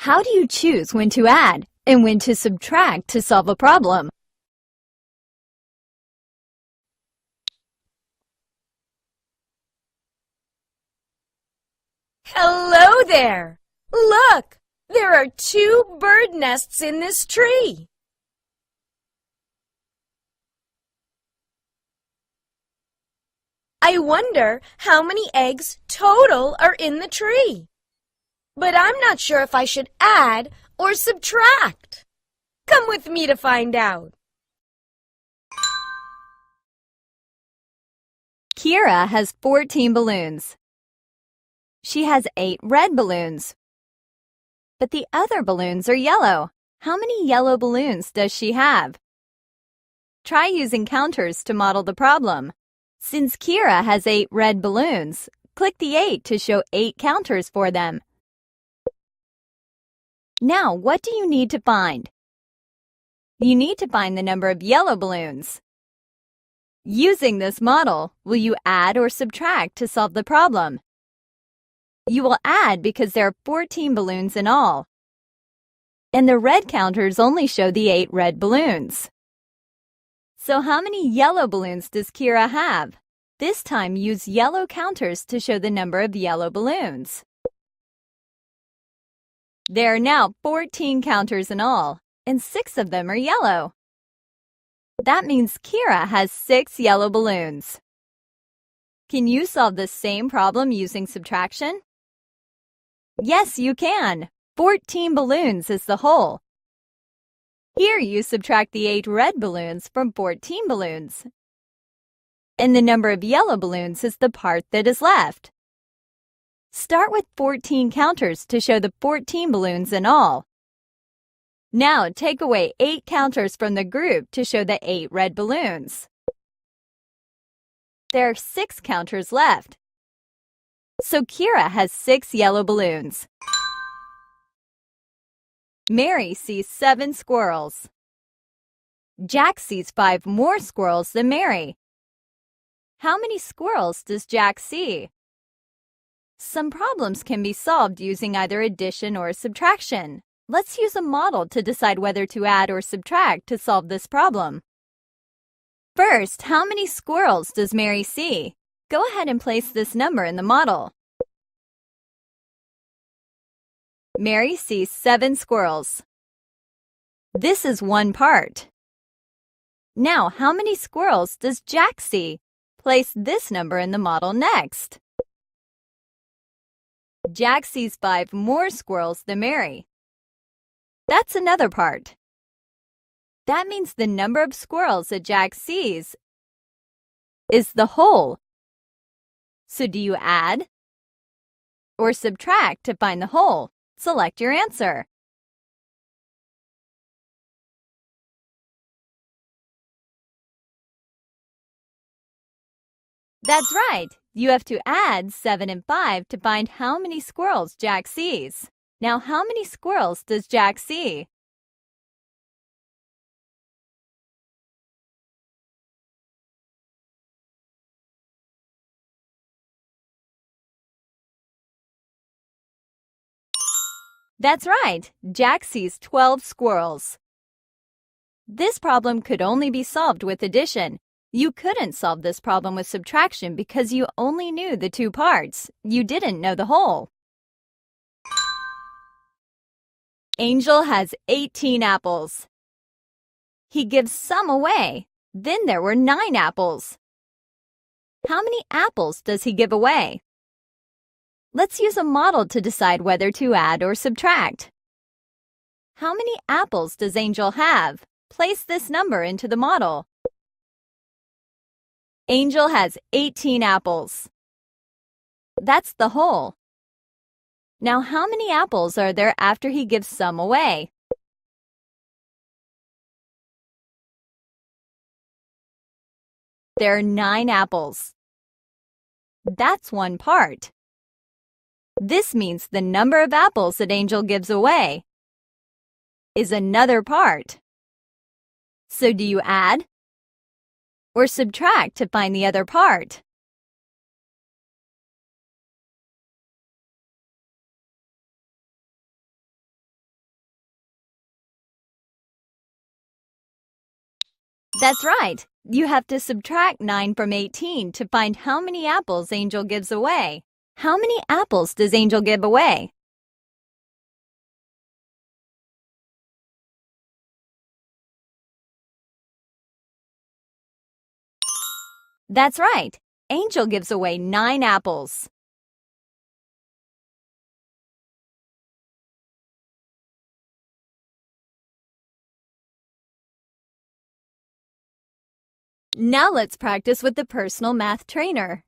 How do you choose when to add and when to subtract to solve a problem? Hello there! Look! There are 2 bird nests in this tree. I wonder how many eggs total are in the tree. But I'm not sure if I should add or subtract. Come with me to find out. Kira has 14 balloons. She has 8 red balloons. But the other balloons are yellow. How many yellow balloons does she have? Try using counters to model the problem. Since Kira has 8 red balloons, click the 8 to show 8 counters for them. Now, what do you need to find? You need to find the number of yellow balloons. Using this model, will you add or subtract to solve the problem? You will add because there are 14 balloons in all. And the red counters only show the 8 red balloons. So how many yellow balloons does Kira have? This time use yellow counters to show the number of yellow balloons. There are now 14 counters in all, and 6 of them are yellow. That means Kira has 6 yellow balloons. Can you solve the same problem using subtraction? Yes, you can. 14 balloons is the whole. Here you subtract the 8 red balloons from 14 balloons. And the number of yellow balloons is the part that is left. Start with 14 counters to show the 14 balloons in all. Now take away 8 counters from the group to show the 8 red balloons. There are 6 counters left. So Kira has 6 yellow balloons. Mary sees 7 squirrels. Jack sees 5 more squirrels than Mary. How many squirrels does Jack see? Some problems can be solved using either addition or subtraction. Let's use a model to decide whether to add or subtract to solve this problem. First, how many squirrels does Mary see? Go ahead and place this number in the model. Mary sees 7 squirrels. This is one part. Now, how many squirrels does Jack see? Place this number in the model next. Jack sees 5 more squirrels than Mary. That's another part. That means the number of squirrels that Jack sees is the whole. So do you add or subtract to find the whole? Select your answer. That's right. You have to add 7 and 5 to find how many squirrels Jack sees. Now, how many squirrels does Jack see? That's right. Jack sees 12 squirrels. This problem could only be solved with addition. You couldn't solve this problem with subtraction because you only knew the 2 parts. You didn't know the whole. Angel has 18 apples. He gives some away. Then there were 9 apples. How many apples does he give away? Let's use a model to decide whether to add or subtract. How many apples does Angel have? Place this number into the model. Angel has 18 apples. That's the whole. Now, how many apples are there after he gives some away? There are 9 apples. That's one part. This means the number of apples that Angel gives away is another part. So do you add or subtract to find the other part? That's right. You have to subtract 9 from 18 to find how many apples Angel gives away. How many apples does Angel give away? That's right. Angel gives away 9 apples. Now let's practice with the personal math trainer.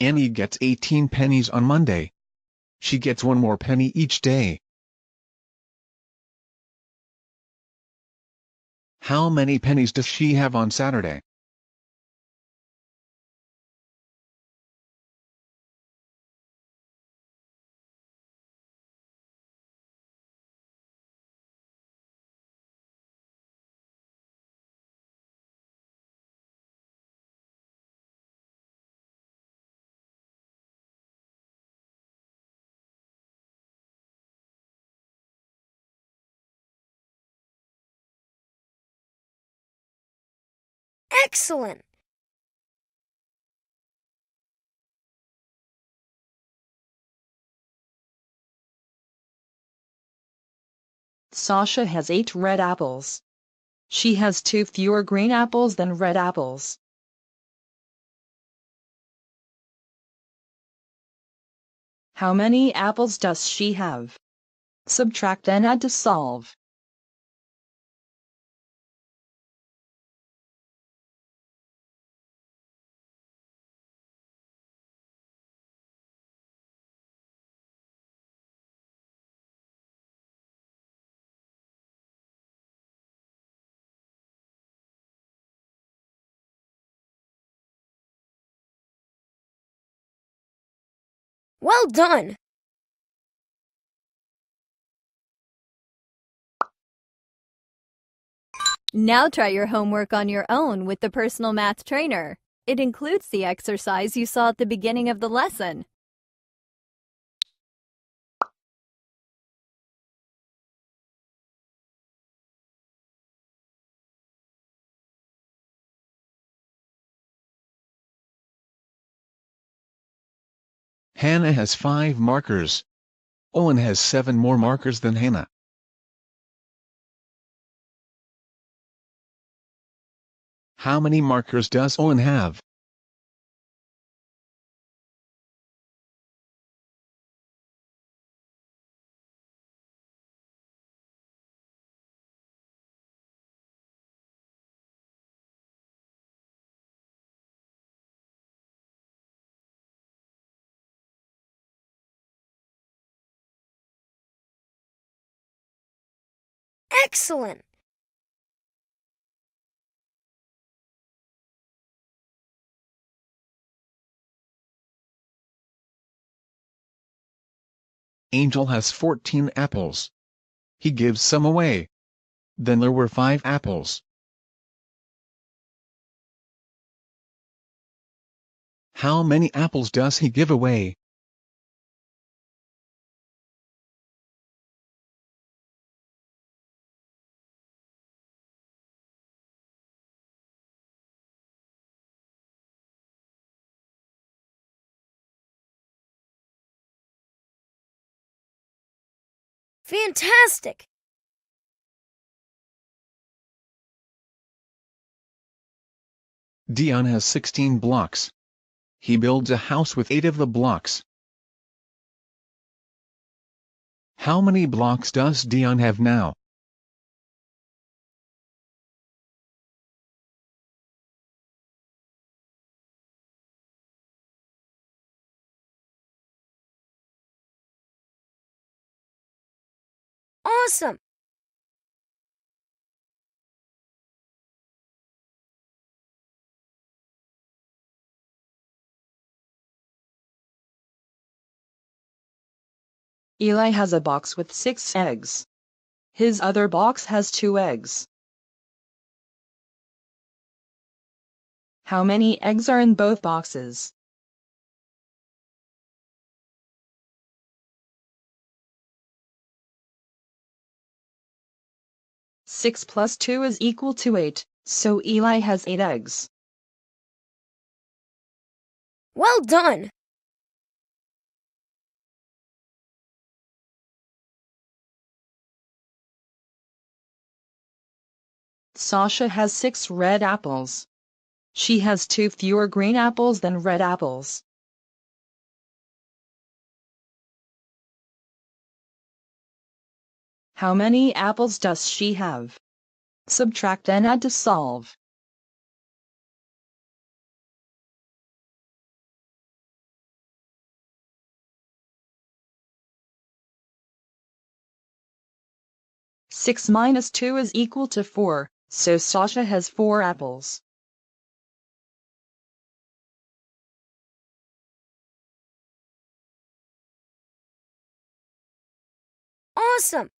Annie gets 18 pennies on Monday. She gets one more penny each day. How many pennies does she have on Saturday? Excellent! Sasha has 8 red apples. She has 2 fewer green apples than red apples. How many apples does she have? Subtract and add to solve. Well done! Now try your homework on your own with the personal math trainer. It includes the exercise you saw at the beginning of the lesson. Hannah has 5 markers. Owen has 7 more markers than Hannah. How many markers does Owen have? Excellent! Angel has 14 apples. He gives some away. Then there were 5 apples. How many apples does he give away? Fantastic! Dion has 16 blocks. He builds a house with 8 of the blocks. How many blocks does Dion have now? Awesome! Eli has a box with 6 eggs. His other box has 2 eggs. How many eggs are in both boxes? Six plus 2 is equal to 8, so Eli has 8 eggs. Well done! Sasha has 6 red apples. She has 2 fewer green apples than red apples. How many apples does she have? Subtract and add to solve. Six minus 2 is equal to 4, so Sasha has 4 apples. Awesome!